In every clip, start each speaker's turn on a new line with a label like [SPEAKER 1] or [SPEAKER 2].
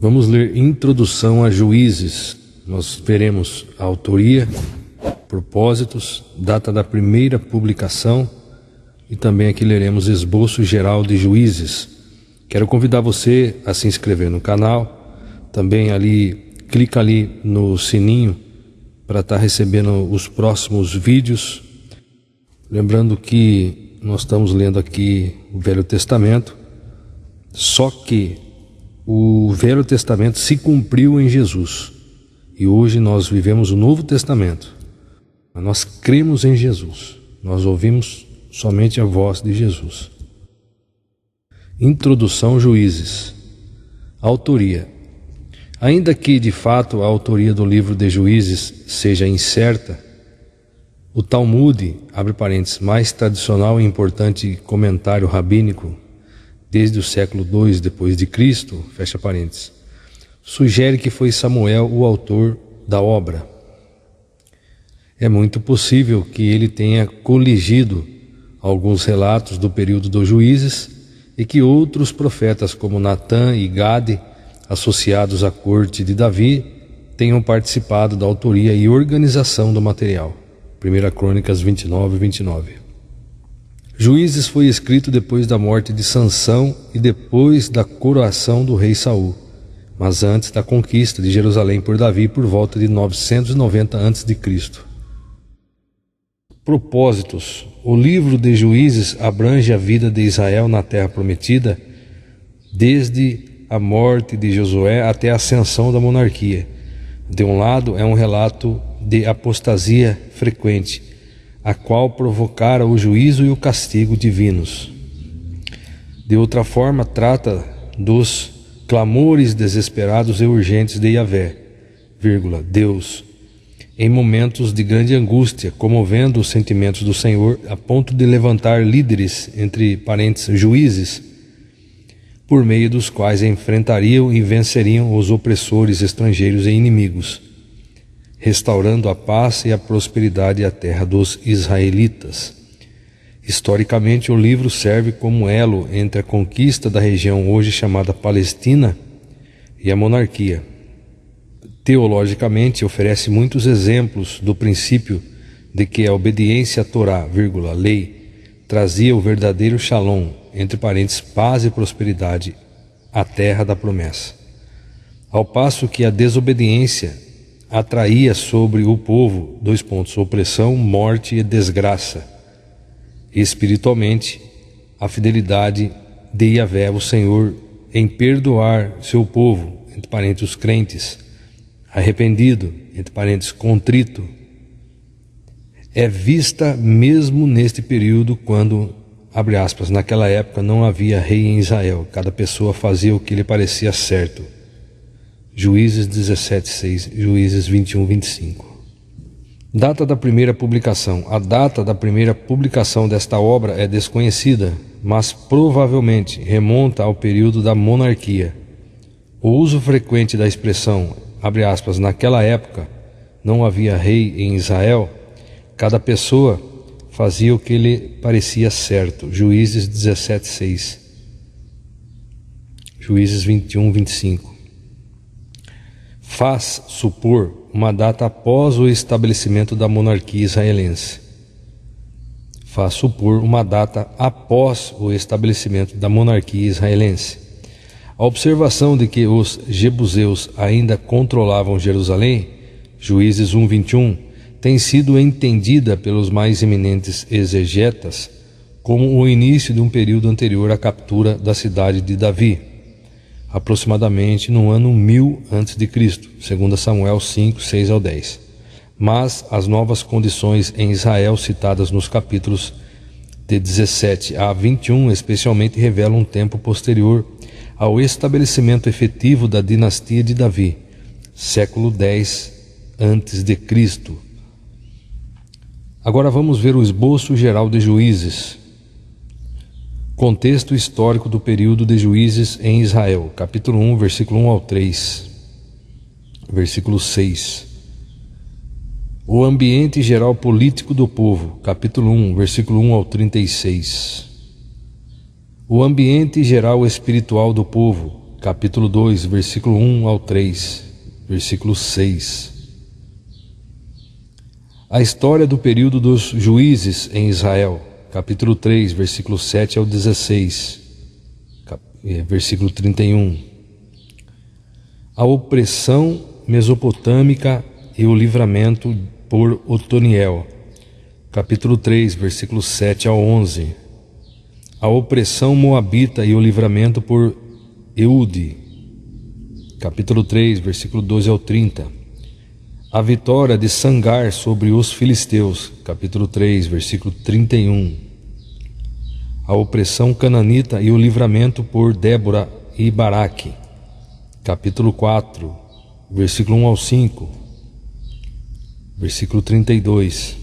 [SPEAKER 1] Vamos ler Introdução a Juízes. Nós veremos a autoria, propósitos, data da primeira publicação e também aqui leremos Esboço Geral de Juízes. Quero convidar você a se inscrever no canal, também clica ali no sininho para estar recebendo os próximos vídeos. Lembrando que nós estamos lendo aqui o Velho Testamento, só que o Velho Testamento se cumpriu em Jesus e hoje nós vivemos o Novo Testamento. Nós cremos em Jesus, nós ouvimos somente a voz de Jesus. Introdução Juízes. Autoria. Ainda que de fato a autoria do livro de Juízes seja incerta, o Talmud, abre parênteses, mais tradicional e importante comentário rabínico desde o século II depois de Cristo, fecha parênteses, sugere que foi Samuel o autor da obra. É muito possível que ele tenha coligido alguns relatos do período dos Juízes e que outros profetas como Natã e Gade, associados à corte de Davi, tenham participado da autoria e organização do material. 1 Crônicas 29:29. Juízes foi escrito depois da morte de Sansão e depois da coroação do rei Saul, mas antes da conquista de Jerusalém por Davi por volta de 990 a.C. Propósitos. O livro de Juízes abrange a vida de Israel na Terra Prometida, desde a morte de Josué até a ascensão da monarquia. De um lado, é um relato de apostasia frequente, a qual provocara o juízo e o castigo divinos. De outra forma, trata dos clamores desesperados e urgentes de Yahvé, Deus, em momentos de grande angústia, comovendo os sentimentos do Senhor a ponto de levantar líderes, entre parênteses, juízes, por meio dos quais enfrentariam e venceriam os opressores estrangeiros e inimigos, restaurando a paz e a prosperidade à terra dos israelitas. Historicamente, o livro serve como elo entre a conquista da região hoje chamada Palestina e a monarquia. Teologicamente, oferece muitos exemplos do princípio de que a obediência à Torá, lei, trazia o verdadeiro shalom, entre parênteses, paz e prosperidade, à terra da promessa. Ao passo que a desobediência atraía sobre o povo, opressão, morte e desgraça. Espiritualmente, a fidelidade de Yahvé, o Senhor, em perdoar seu povo, entre parênteses, os crentes, arrependido, entre parênteses, contrito, é vista mesmo neste período quando, abre aspas, naquela época não havia rei em Israel, cada pessoa fazia o que lhe parecia certo. Juízes 17:6, Juízes 21:25. Data da primeira publicação. A data da primeira publicação desta obra é desconhecida, mas provavelmente remonta ao período da monarquia. O uso frequente da expressão, abre aspas, naquela época não havia rei em Israel, cada pessoa fazia o que lhe parecia certo. Juízes 17:6, Juízes 21:25. Faz supor uma data após o estabelecimento da monarquia israelense. Faz supor uma data após o estabelecimento da monarquia israelense. A observação de que os jebuseus ainda controlavam Jerusalém, Juízes 1:21, tem sido entendida pelos mais eminentes exegetas como o início de um período anterior à captura da cidade de Davi, aproximadamente no ano 1000 a.C., 2 Samuel 5, 6-10. Mas as novas condições em Israel citadas nos capítulos de 17 a 21 especialmente revelam um tempo posterior ao estabelecimento efetivo da dinastia de Davi, século 10 a.C. Agora vamos ver o esboço geral de Juízes. Contexto histórico do período de Juízes em Israel, capítulo 1, versículo 1 ao 3, versículo 6. O ambiente geral político do povo, capítulo 1, versículo 1 ao 36. O ambiente geral espiritual do povo, capítulo 2, versículo 1 ao 3, versículo 6. A história do período dos juízes em Israel, capítulo 3, versículo 7 ao 16, versículo 31. A opressão mesopotâmica e o livramento por Otoniel, capítulo 3, versículo 7 ao 11. A opressão moabita e o livramento por Eude, capítulo 3, versículo 12 ao 30. A vitória de Sangar sobre os filisteus, capítulo 3, versículo 31. A opressão cananita e o livramento por Débora e Baraque, capítulo 4, versículo 1 ao 5, versículo 32.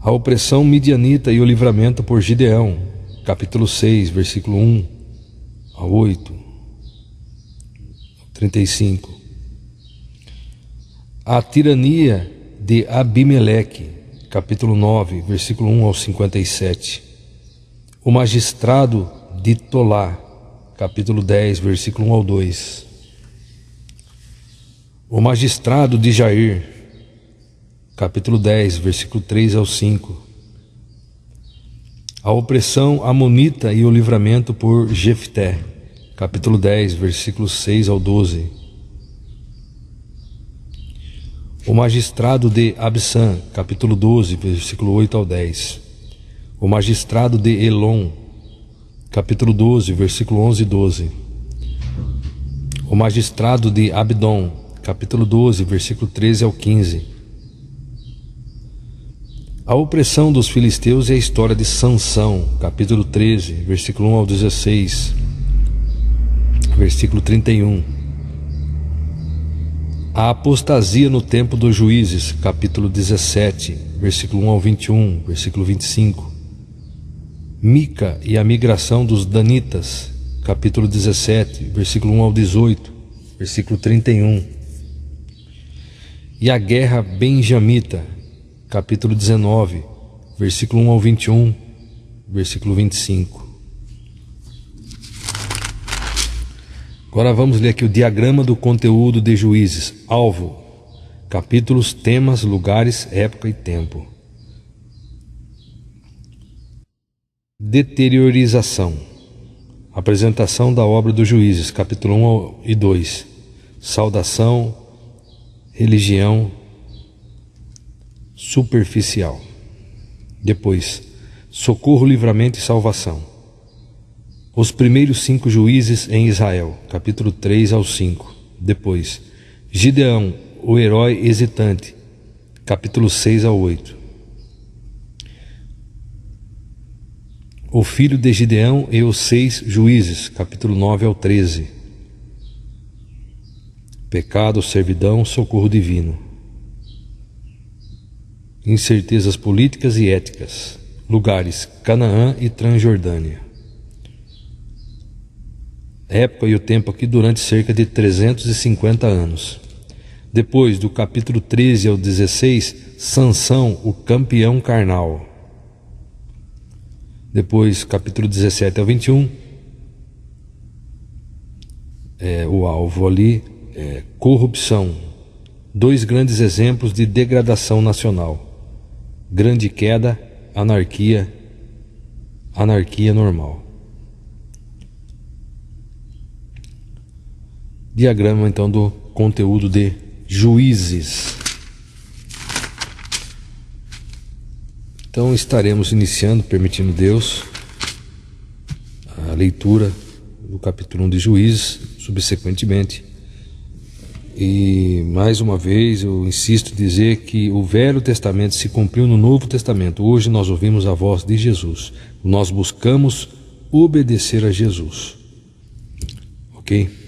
[SPEAKER 1] A opressão midianita e o livramento por Gideão, capítulo 6, versículo 1 a 8, 35. A tirania de Abimeleque, capítulo 9, versículo 1 ao 57. O magistrado de Tolá, capítulo 10, versículo 1 ao 2. O magistrado de Jair, capítulo 10, versículo 3 ao 5. A opressão amonita e o livramento por Jefté, capítulo 10, versículos 6 ao 12. O magistrado de Absam, capítulo 12, versículo 8 ao 10. O magistrado de Elon, capítulo 12, versículo 11 e 12. O magistrado de Abdom, capítulo 12, versículo 13 ao 15. A opressão dos filisteus e a história de Sansão, capítulo 13, versículo 1 ao 16, versículo 31. A apostasia no tempo dos juízes, capítulo 17, versículo 1 ao 21, versículo 25. Mica e a migração dos danitas, capítulo 17, versículo 1 ao 18, versículo 31. E a guerra benjamita, capítulo 19, versículo 1 ao 21, versículo 25. Agora vamos ler aqui o diagrama do conteúdo de Juízes. Alvo: capítulos, temas, lugares, época e tempo. Deteriorização. Apresentação da obra dos Juízes, capítulo 1 e 2. Saudação, religião superficial. Depois, socorro, livramento e salvação. Os primeiros 5 juízes em Israel, capítulo 3 ao 5. Depois, Gideão, o herói hesitante, capítulo 6 ao 8. O filho de Gideão e os 6 juízes, capítulo 9 ao 13. Pecado, servidão, socorro divino. Incertezas políticas e éticas. Lugares: Canaã e Transjordânia. Época e o tempo aqui durante cerca de 350 anos. Depois, do capítulo 13 ao 16, Sansão, o campeão carnal. Depois, capítulo 17 ao 21, o alvo ali é corrupção. 2 grandes exemplos de degradação nacional: grande queda, anarquia normal. Diagrama então do conteúdo de Juízes. Então estaremos iniciando, permitindo Deus, a leitura do capítulo 1 de Juízes, subsequentemente. E mais uma vez eu insisto em dizer que o Velho Testamento se cumpriu no Novo Testamento. Hoje nós ouvimos a voz de Jesus. Nós buscamos obedecer a Jesus. Ok?